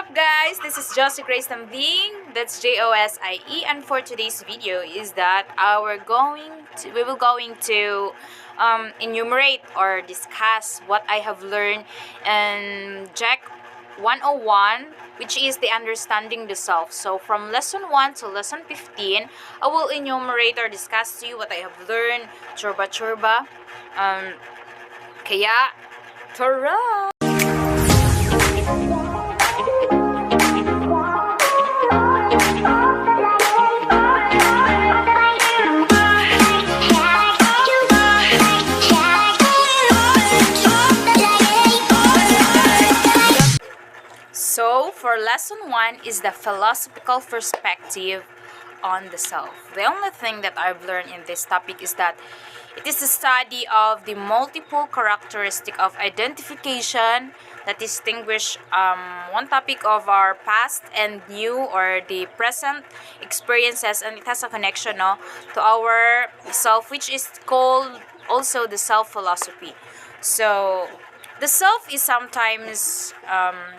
up, guys? This is Josie Grace Tambing. That's Josie, and for today's video is that we will going to enumerate or discuss what I have learned in Jack 101, which is the understanding the self. So from lesson 1 to lesson 15, I will enumerate or discuss to you what I have learned. Churba. Kaya, tara! So, for lesson 1 is the philosophical perspective on the self. The only thing that I've learned in this topic is that it is the study of the multiple characteristic of identification that distinguish one topic of our past and new or the present experiences, and it has a connection to our self, which is called also the self philosophy. So, the self is sometimes,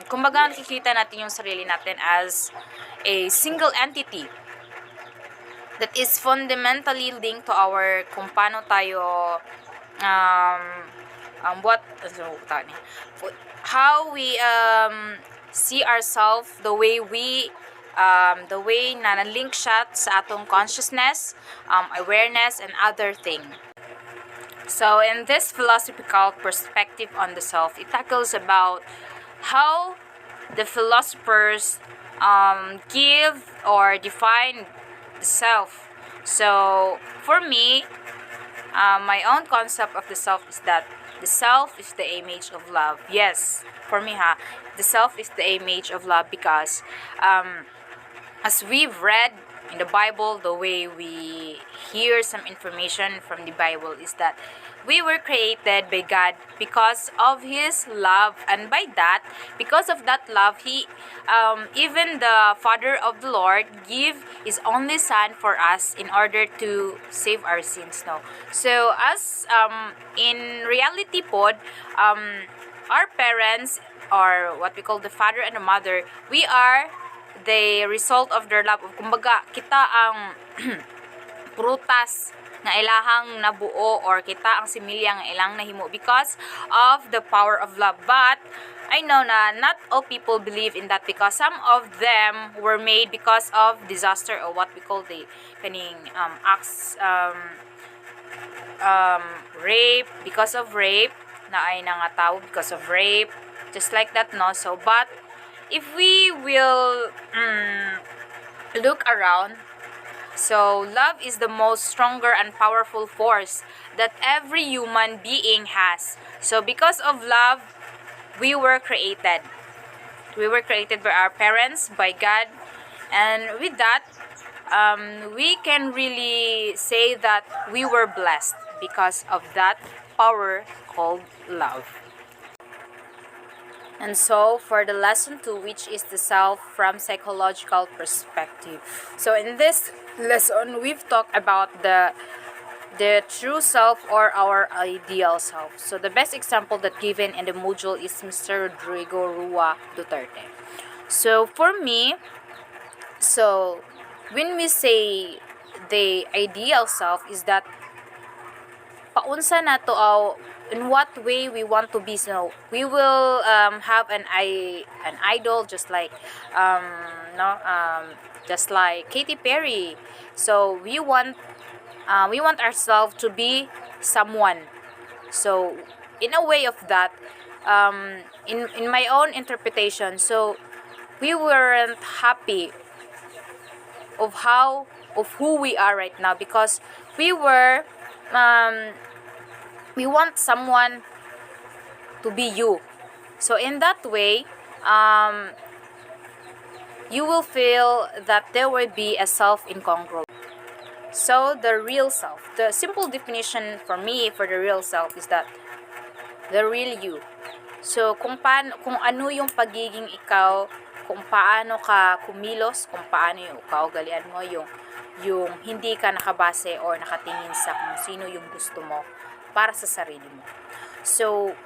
kumbaga nakikita natin yung sarili natin as a single entity that is fundamentally linked to our kung paano tayo, how we see ourselves, the way na na-link siya sa atong consciousness, awareness, and other thing. So in this philosophical perspective on the self, it tackles about how the philosophers give or define the self. So for me, my own concept of the self is that the self is the image of love. Yes, for me the self is the image of love because as we've read in the Bible, the way we hear some information from the Bible is that we were created by God because of His love, and by that, because of that love, He, even the Father of the Lord, give His only Son for us in order to save our sins. No, so as in reality, our parents, or what we call the father and the mother, we are the result of their love. Kumbaga, kita ang prutas na ilahang nabuo, or kita ang similya nga ilang nahimo because of the power of love. But I know na not all people believe in that because some of them were made because of disaster, or what we call the kaning acts, rape, because of rape na ay nangatawag because of rape, just like that, no? So but if we will look around, so love is the most stronger and powerful force that every human being has. So because of love, we were created. We were created by our parents, by God, and with that, we can really say that we were blessed because of that power called love. And so, for the lesson 2, which is the self from psychological perspective. So, in this lesson, we've talked about the true self or our ideal self. So, the best example that given in the module is Mr. Rodrigo Rua Duterte. So, for me, so when we say the ideal self is that paunsa na to in what way we want to be. So we will have an idol, just like just like Katy Perry. So we want ourselves to be someone. So in a way of that, in my own interpretation, so we weren't happy of who we are right now because we want someone to be you. So in that way, you will feel that there will be a self incongruent. So the real self, the simple definition for me for the real self is that the real you. So kung ano yung pagiging ikaw, kung paano ka kumilos, kung paano yung kaugalian mo, yung hindi ka nakabase or nakatingin sa kung sino yung gusto mo para sa sarili mo. So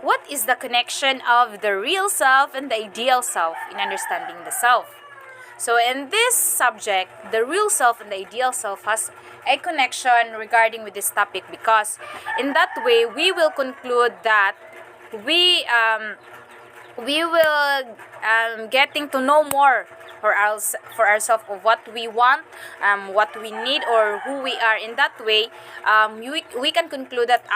what is the connection of the real self and the ideal self in understanding the self? So in this subject, the real self and the ideal self has a connection regarding with this topic, because in that way we will conclude that we will getting to know more for ourselves of what we want, what we need, or who we are. In that way, we can conclude that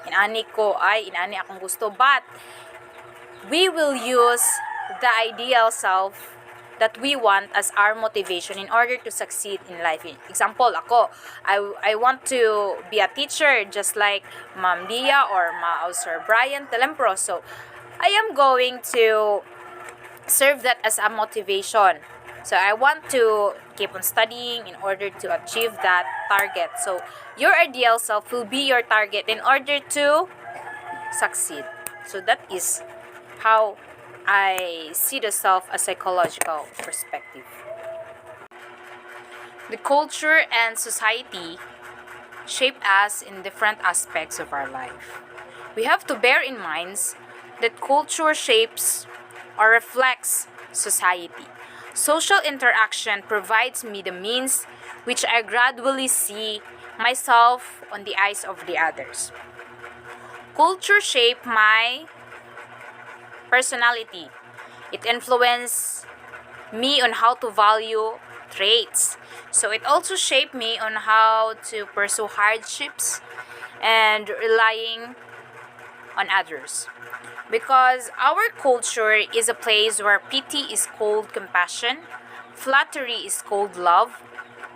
inani ko ay inani akong gusto, but we will use the ideal self that we want as our motivation in order to succeed in life. Example, ako, I want to be a teacher just like Ma'am Dia or Sir Brian Telempro. So, I am going to serve that as a motivation. So, I want to keep on studying in order to achieve that target. So, your ideal self will be your target in order to succeed. So, that is how I see the self as psychological perspective. The culture and society shape us in different aspects of our life. We have to bear in mind that culture shapes or reflects society. Social interaction provides me the means which I gradually see myself on the eyes of the others. Culture shape my personality. It influences me on how to value traits. So it also shaped me on how to pursue hardships and relying on others. Because our culture is a place where pity is called compassion, flattery is called love,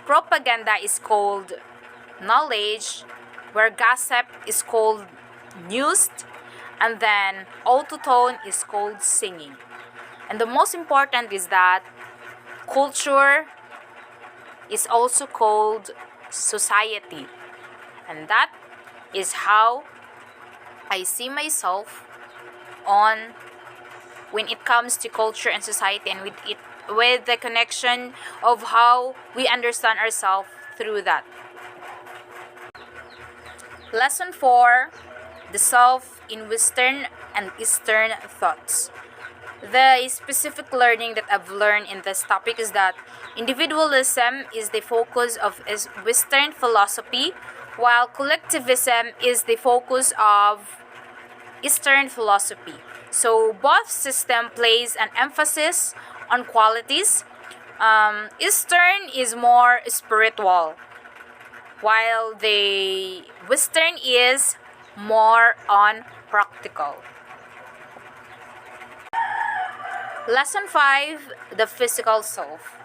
propaganda is called knowledge, where gossip is called news, and then autotone is called singing. And the most important is that culture is also called society. And that is how I see myself on when it comes to culture and society, and with the connection of how we understand ourselves through that. Lesson 4: the self in Western and Eastern thoughts. The specific learning that I've learned in this topic is that individualism is the focus of Western philosophy, while collectivism is the focus of Eastern philosophy. So both system plays an emphasis on qualities. Eastern is more spiritual, while the Western is more on practical. Lesson 5: the physical self.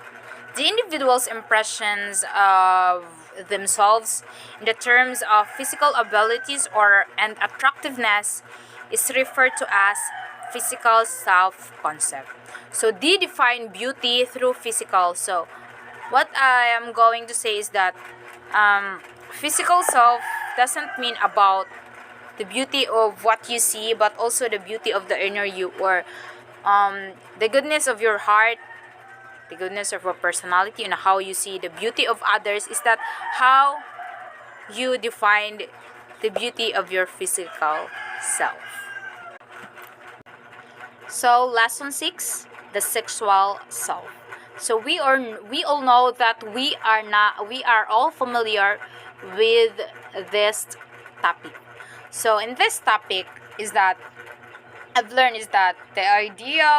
The individual's impressions of themselves in the terms of physical abilities and attractiveness is referred to as physical self-concept. So they define beauty through physical. So what I am going to say is that physical self doesn't mean about the beauty of what you see, but also the beauty of the inner you, or the goodness of your heart, the goodness of your personality, and how you see the beauty of others. Is that how you define the beauty of your physical self? So lesson 6: the sexual self. So we all know that we are all familiar with this topic. So in this topic is that I've learned is that the idea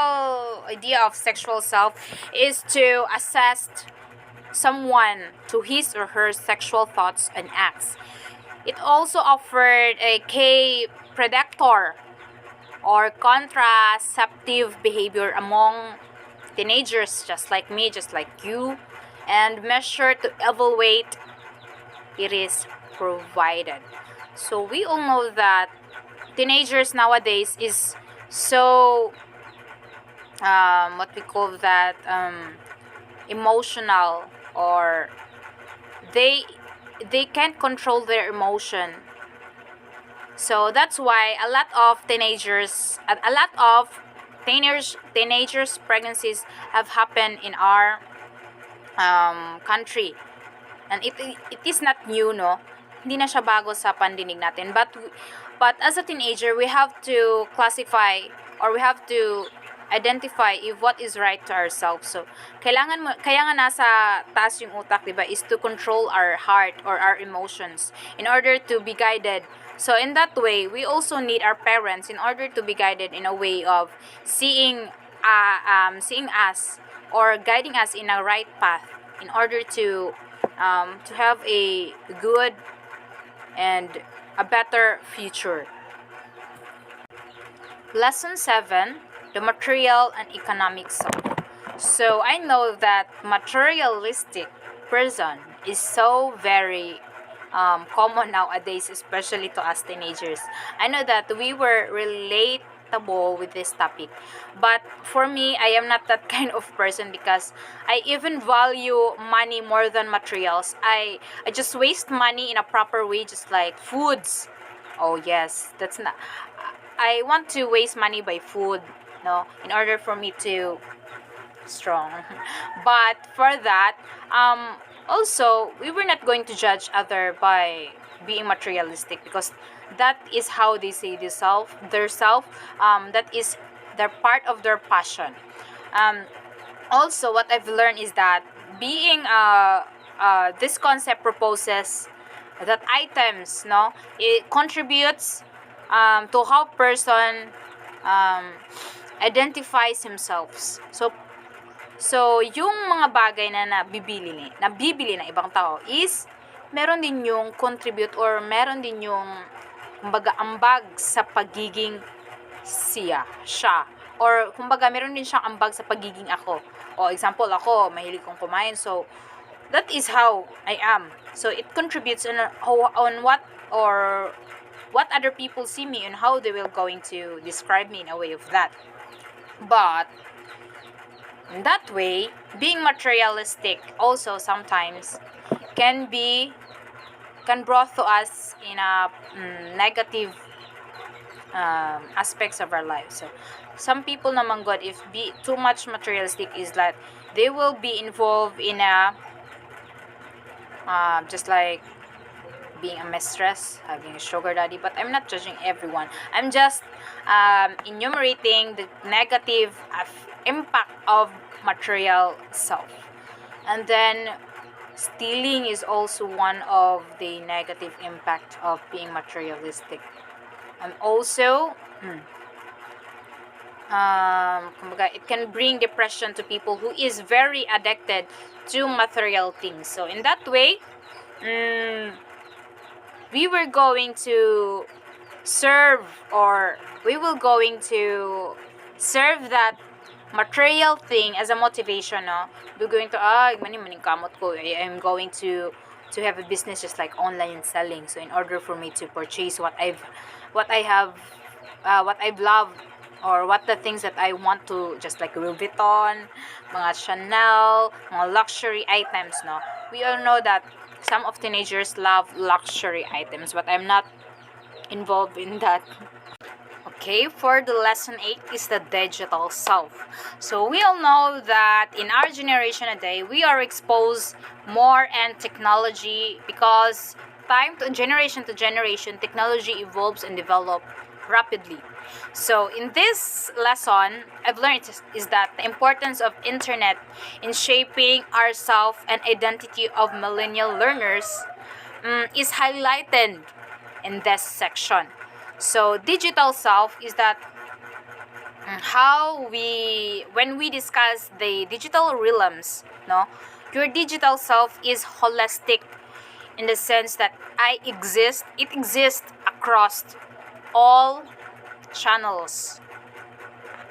of sexual self is to assess someone to his or her sexual thoughts and acts. It also offered a predator or contraceptive behavior among teenagers just like me, just like you, and measure to evaluate it is provided. So we all know that teenagers nowadays is so what we call that emotional, or they can't control their emotion. So that's why a lot of teenagers pregnancies have happened in our country, and it is not new, no, hindi na siya bago sa pandinig natin, but But as a teenager, we have to classify, or we have to identify if what is right to ourselves. So, kaya nga nasa taas yung utak, diba, is to control our heart or our emotions in order to be guided. So, in that way, we also need our parents in order to be guided in a way of seeing us or guiding us in a right path in order to have a good and a better future. Lesson 7, the material and economic self. So I know that materialistic person is so very common nowadays, especially to us teenagers. I know that we were relatable with this topic, but for me, I am not that kind of person because I even value money more than materials. I just waste money in a proper way, just like foods. Oh yes, that's not. I want to waste money by food, no, in order for me to strong. But for that, also we were not going to judge other by being materialistic because that is how they say their self. That is their part of their passion. Um, Also, what I've learned is that being this concept proposes that items, no, it contributes to how person um, identifies themselves. So yung mga bagay na nabibili ng ibang tao is meron din yung contribute or meron din yung kumbaga ambag sa pagiging siya. Or kumbaga meron din siyang ambag sa pagiging ako. O example, ako, mahilig kong kumain. So that is how I am. So it contributes on what other people see me and how they will going to describe me in a way of that. But in that way, being materialistic also sometimes can brought to us in a negative aspects of our life. So some people naman God, if be too much materialistic, is that they will be involved in a just like being a mistress, having a sugar daddy. But I'm not judging everyone. I'm just enumerating the negative impact of material self. And then stealing is also one of the negative impact of being materialistic. And also, kumbaga, it can bring depression to people who is very addicted to material things. So in that way, we were going to serve that material thing as a motivation, no? We're going to maning kamot ko. I'm going to have a business just like online selling. So in order for me to purchase what I've loved, or what the things that I want to, just like Louis Vuitton, mga Chanel, mga luxury items, no? We all know that some of teenagers love luxury items, but I'm not involved in that. Okay, for the lesson 8 is the digital self. So we all know that in our generation today, we are exposed more and technology because generation to generation, technology evolves and develops rapidly. So in this lesson, I've learned is that the importance of internet in shaping our self and identity of millennial learners is highlighted in this section. So digital self is that when we discuss the digital realms, no, your digital self is holistic in the sense that it exists across all channels,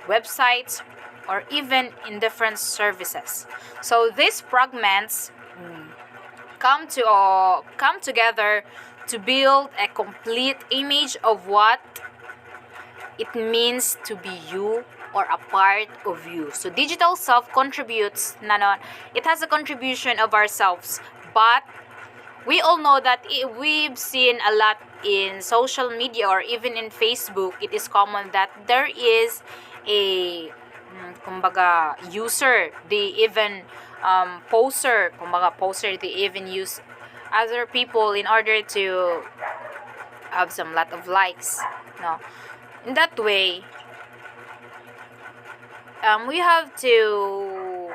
websites, or even in different services. So these fragments come together to build a complete image of what it means to be you or a part of you. So digital self contributes, it has a contribution of ourselves, but we all know that we've seen a lot in social media or even in Facebook. It is common that there is a kumbaga user, they even poster, they even use other people in order to have some lot of likes, no. In that way, we have to,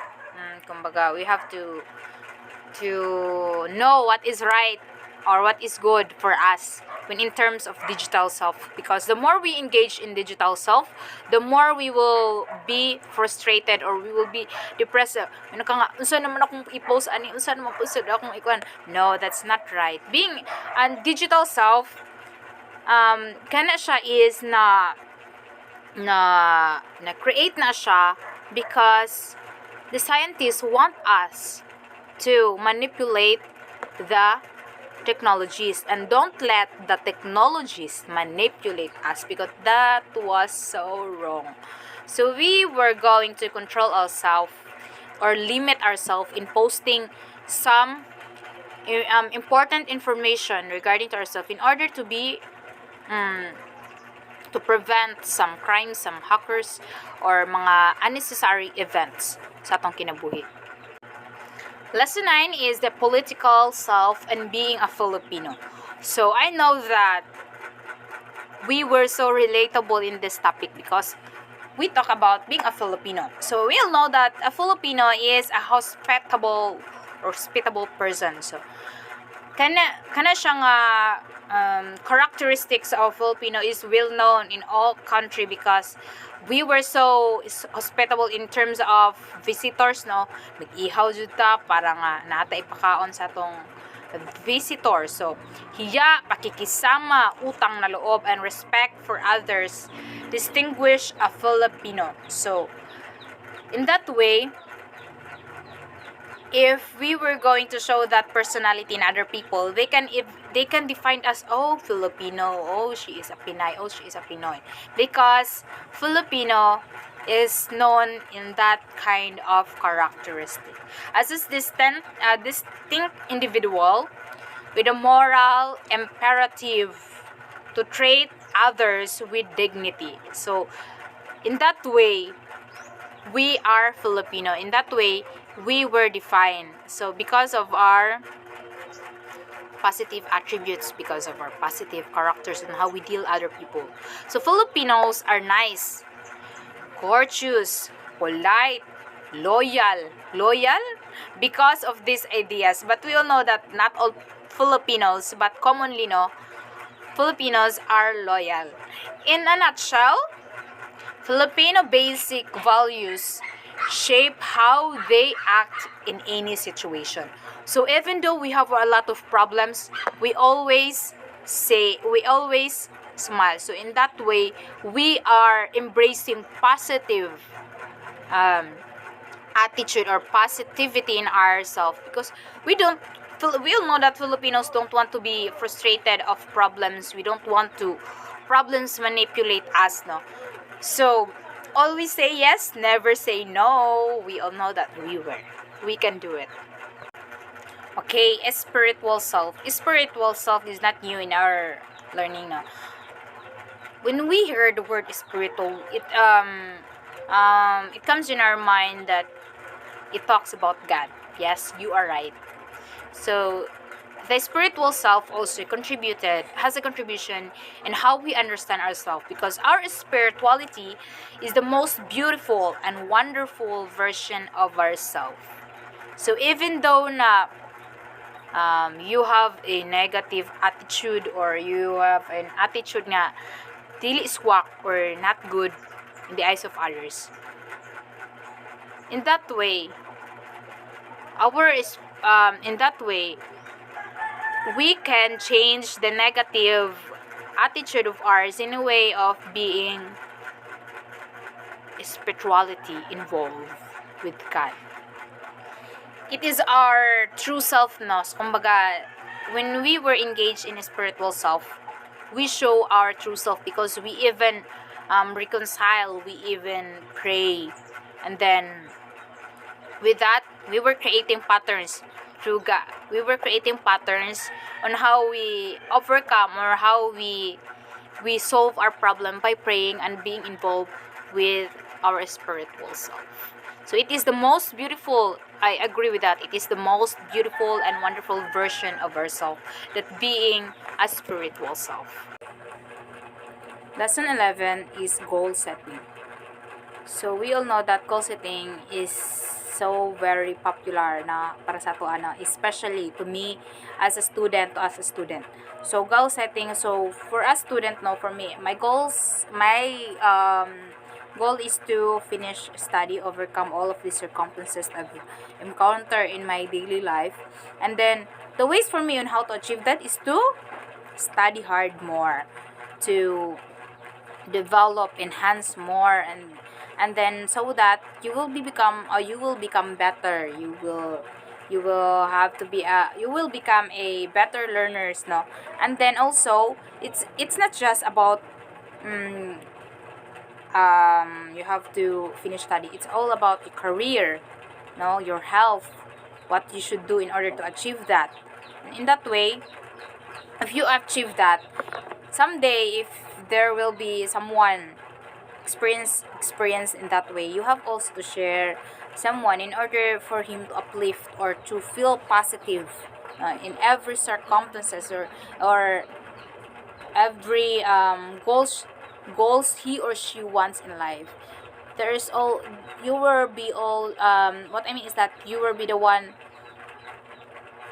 kumbaga, we have to know what is right or what is good for us when in terms of digital self, because the more we engage in digital self, the more we will be frustrated or we will be depressed. Ano ka nga, unsa naman akong i-post ani, unsa naman post akong ikuan. No, that's not right. Being a digital self, kana siya is na create na siya because the scientists want us to manipulate the technologies, and don't let the technologies manipulate us, because that was so wrong. So we were going to control ourselves or limit ourselves in posting some important information regarding to ourselves in order to be to prevent some crimes, some hackers, or mga unnecessary events sa atong kinabuhi. Lesson 9 is the political self and being a Filipino. So I know that we were so relatable in this topic because we talk about being a Filipino. So we all know that a Filipino is a hospitable person. So kana siyang characteristics of Filipino is well known in all country because we were so hospitable in terms of visitors, no. Nag-ihaw jud ta para nga natay pakaon sa atong visitors. So hiya, pakikisama, utang na loob, and respect for others distinguish a Filipino. So in that way, if we were going to show that personality in other people, they can define us, oh, Filipino, oh, she is a Pinay, oh, she is a Pinoy, because Filipino is known in that kind of characteristic as a distinct individual with a moral imperative to treat others with dignity. So in that way, we are Filipino. In that way, we were defined. So because of our positive attributes, because of our positive characters and how we deal other people. So Filipinos are nice, courteous, polite, loyal because of these ideas. But we all know that not all Filipinos, but commonly, no, Filipinos are loyal. In a nutshell, Filipino basic values shape how they act in any situation. So even though we have a lot of problems, we always smile. So in that way, we are embracing positive attitude or positivity in ourselves, because we all know that Filipinos don't want to be frustrated of problems. We don't want to problems manipulate us, no. So always say yes, never say no. We all know that we can do it. Okay, spiritual self. Spiritual self is not new in our learning, no. When we hear the word spiritual, it comes in our mind that it talks about God. Yes, you are right. So the spiritual self also has a contribution in how we understand ourselves, because our spirituality is the most beautiful and wonderful version of ourselves. So even though you have a negative attitude, or you have an attitude nga dili swak or not good in the eyes of others, in that way, we can change the negative attitude of ours in a way of being spirituality involved with God. It is our true self, no? Kumbaga, when we were engaged in a spiritual self, we show our true self, because we even reconcile, we even pray, and then with that, we were creating patterns through God. We were creating patterns on how we overcome or how we solve our problem by praying and being involved with our spiritual self. So it is the most beautiful, I agree with that. It is the most beautiful and wonderful version of ourselves, that being a spiritual self. Lesson 11 is goal setting. So we all know that goal setting is so very popular na para sa ato ano, especially to me as a student, So goal setting, so for a student, no, for me, my goal is to finish study, overcome all of these circumstances I've encounter in my daily life. And then the ways for me on how to achieve that is to study hard more, to develop, enhance more, and then so that you will become better. You will have to be a you will become a better learners, no. And then also it's not just about um, you have to finish study. It's all about your career, no, your health, what you should do in order to achieve that. And in that way, if you achieve that, someday if there will be someone experience in that way, you have also to share someone in order for him to uplift or to feel positive in every circumstances, or every goals he or she wants in life. There is all You will be all what I mean is that you will be the one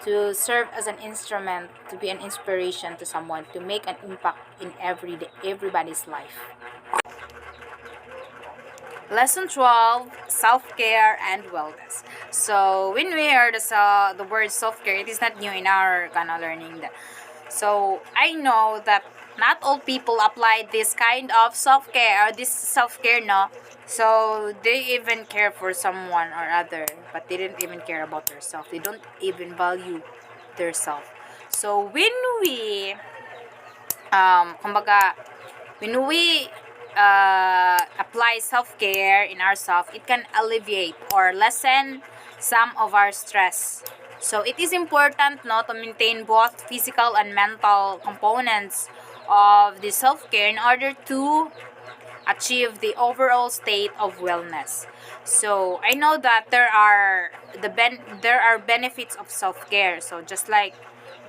to serve as an instrument, to be an inspiration to someone, to make an impact in everybody's life. Lesson 12, self-care and wellness. So when we hear the word self-care, it is not new in our kind of learning. So I know that not all people apply this kind of self-care, or this self-care, no. So they even care for someone or other, but they didn't even care about themselves. They don't even value themselves. So kumbaga, when we apply self-care in ourselves, it can alleviate or lessen some of our stress. So it is important, no, to maintain both physical and mental components of the self-care in order to achieve the overall state of wellness. So I know that there are benefits of self-care. So just like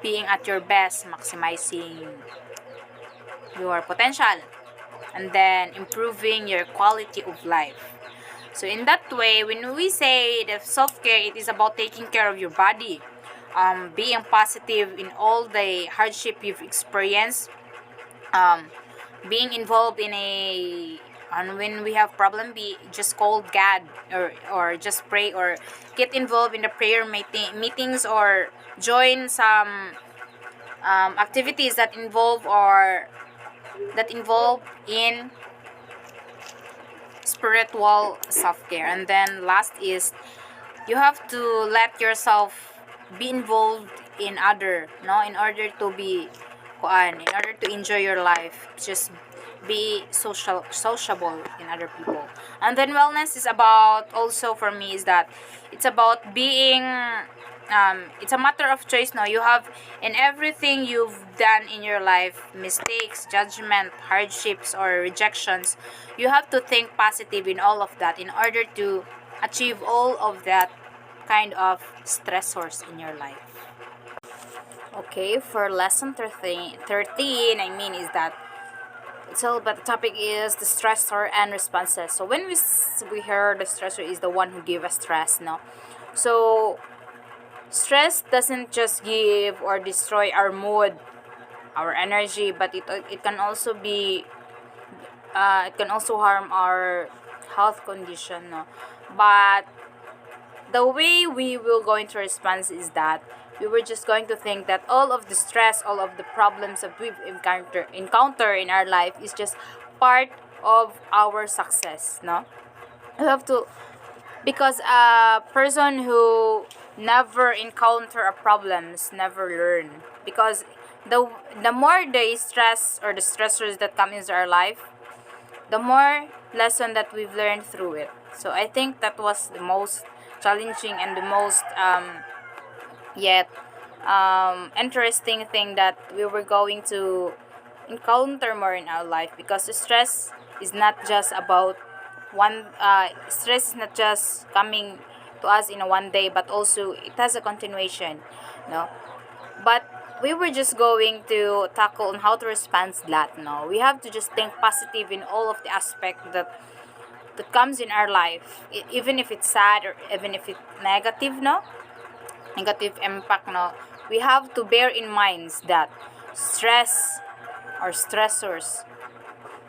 being at your best, maximizing your potential, and then improving your quality of life. So in that way, when we say the self-care, it is about taking care of your body, being positive in all the hardship you've experienced, um, being involved in a and when we have problem, be just call God, or just pray, or get involved in the prayer meetings, or join some activities that involve in spiritual self-care. And then last is you have to let yourself be involved in other, no, in order to be in order to enjoy your life, just be sociable in other people. And then wellness is about, also for me, is that it's about being it's a matter of choice, no. You have, in everything you've done in your life, mistakes, judgment, hardships, or rejections, you have to think positive in all of that in order to achieve all of that kind of stressors in your life. Okay, for lesson 13, I mean, is that it's all about, the topic is the stressor and responses. So when we hear the stressor is the one who give us stress, no. So stress doesn't just give or destroy our mood, our energy, but it can also be it can also harm our health condition, no. But the way we will going to respond is that we were just going to think that all of the stress, all of the problems that we've encounter in our life is just part of our success, no. You have to, because a person who never encounter a problems never learn, because the more the stress or the stressors that come into our life, the more lesson that we've learned through it. So I think that was the most challenging and the most yet interesting thing that we were going to encounter more in our life, because the stress is not just about stress is not just coming to us in a one day, but also it has a continuation, no. But we were just going to tackle on how to respond to that. No, we have to just think positive in all of the aspect that comes in our life, even if it's sad or even if it's negative, no, negative impact, no. We have to bear in mind that stress or stressors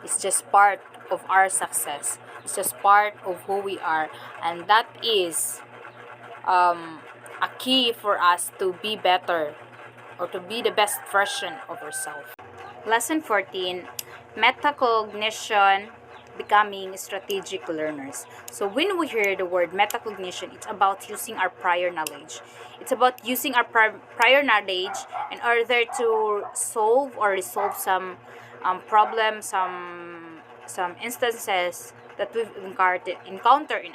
is just part of our success. It's just part of who we are, and that is a key for us to be better or to be the best version of ourselves. Lesson 14, metacognition, becoming strategic learners. So when we hear the word metacognition, it's about using our prior knowledge. It's about using our prior knowledge in order to solve or resolve some problems, some instances that we've encountered in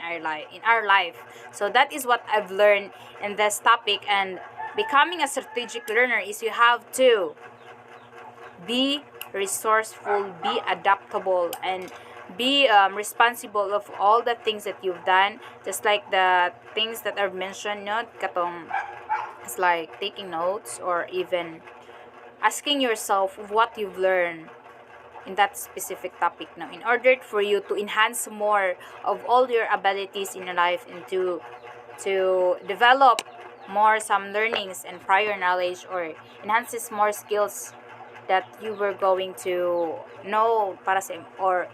our life. So that is what I've learned in this topic. And becoming a strategic learner is you have to be resourceful, be adaptable, and be responsible of all the things that you've done. Just like the things that I've mentioned, no, katong, it's like taking notes or even asking yourself what you've learned in that specific topic now, in order for you to enhance more of all your abilities in your life and to develop more some learnings and prior knowledge, or enhances more skills that you were going to know para sa or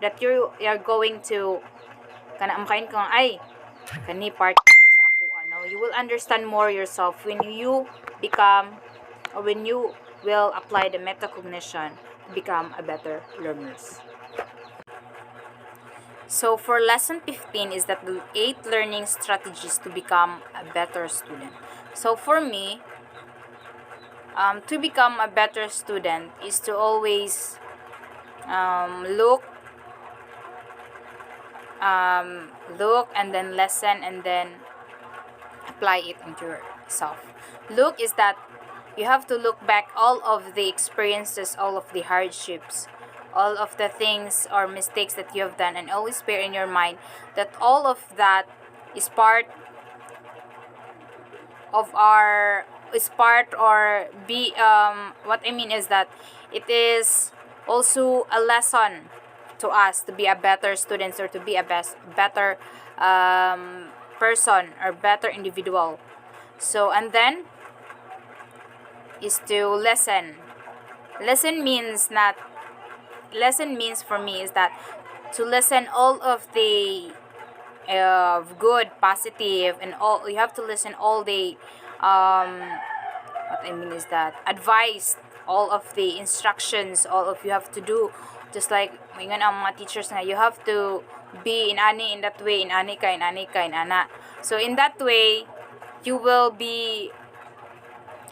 that you are going to kana amkain ko ay kani part ni sa ako, ano, you will understand more yourself when you become or when you will apply the metacognition to become a better learners. So for lesson 15 is that the 8 learning strategies to become a better student. So for me, to become a better student is to always look and then listen and then apply it into yourself. Look is that you have to look back all of the experiences, all of the hardships, all of the things or mistakes that you have done, and always bear in your mind that all of that is part of our is part or be what I mean is that it is also a lesson to us to be a better students or to be a better person or better individual. So and then is to listen. Lesson means for me is that to listen all of the good, positive, and all. You have to listen all the what I mean is that advice, all of the instructions, all of you have to do. Just like ngayon ang mga teachers na, you have to be in that way, in ani ka, in ana. So in that way, you will be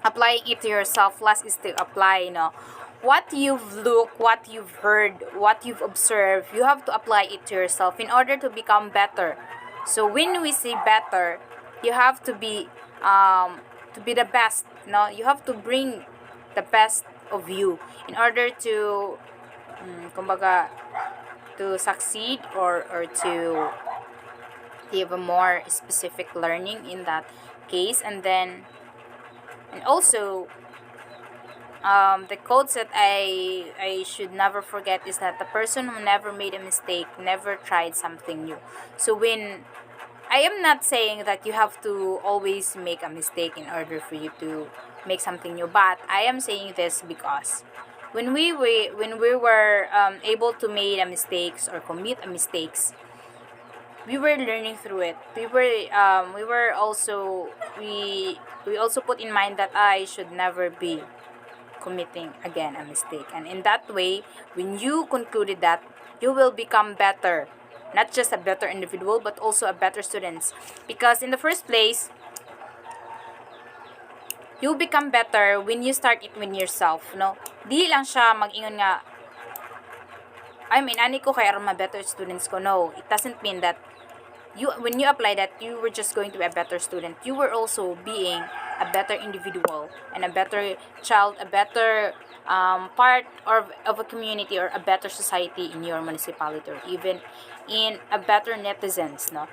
applying it to yourself. Last is to apply, what you've looked, what you've heard, what you've observed, you have to apply it to yourself in order to become better. So when we say better, you have to be the best. You have to bring the best of you in order to, kumbaga, to succeed or to give a more specific learning in that case. And also the quotes that I should never forget is that the person who never made a mistake never tried something new. So when I am not saying that you have to always make a mistake in order for you to make something new, but I am saying this because when we were able to make a mistakes or commit a mistakes, we were learning through it. We also put in mind that I should never be committing again a mistake. And in that way, when you concluded that, you will become better. Not just a better individual, but also a better student. Because in the first place, you become better when you start it with yourself, no? Di lang siya mag-ingon nga, I mean, ani ko kaya ma better students ko. No, it doesn't mean that when you apply that, you were just going to be a better student. You were also being a better individual, and a better child, a better part of a community, or a better society in your municipality, or even in a better netizens, no?